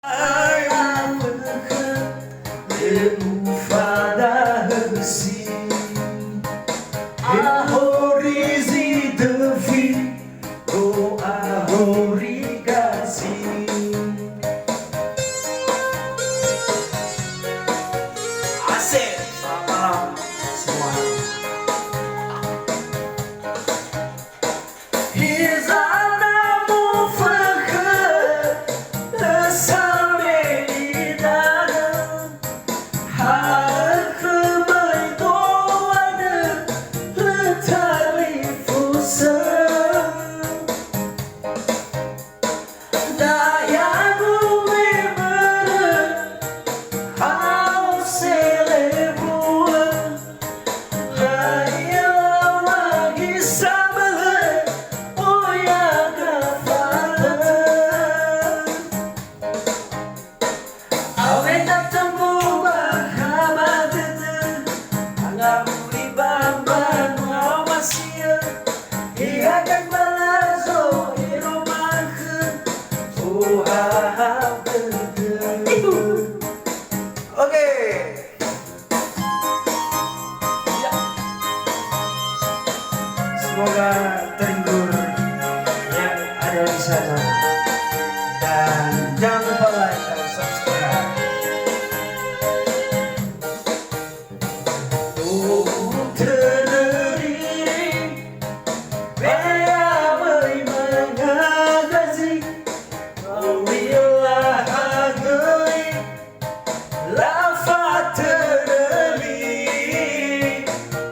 Asik, selamat malam semua. Here's our amour verkhet, sampai di dalam hati berdoa letari fusan daya gue bener harus selebuan daya lagi sabar oh ya kafalan awet datang buah kabar itu anggap libang mau masih ia akan balazo di rumahku oh oke. Ya. Semoga terhibur yang ada di sana. Dan jangan lupa like dan subscribe. Terdiri bea mengagazi Alhamdulillah hagui lafat terli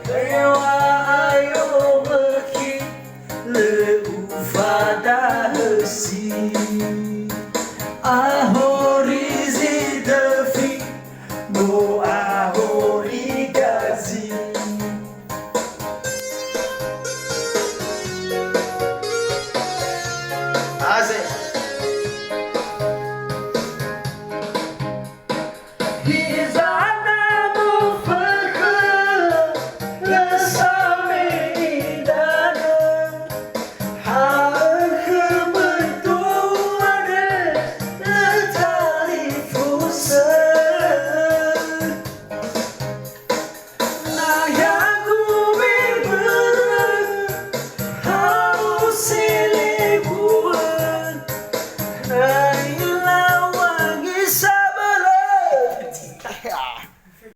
kewa ayo beki leufada hesi ahorizi defi no ahori gazi asik.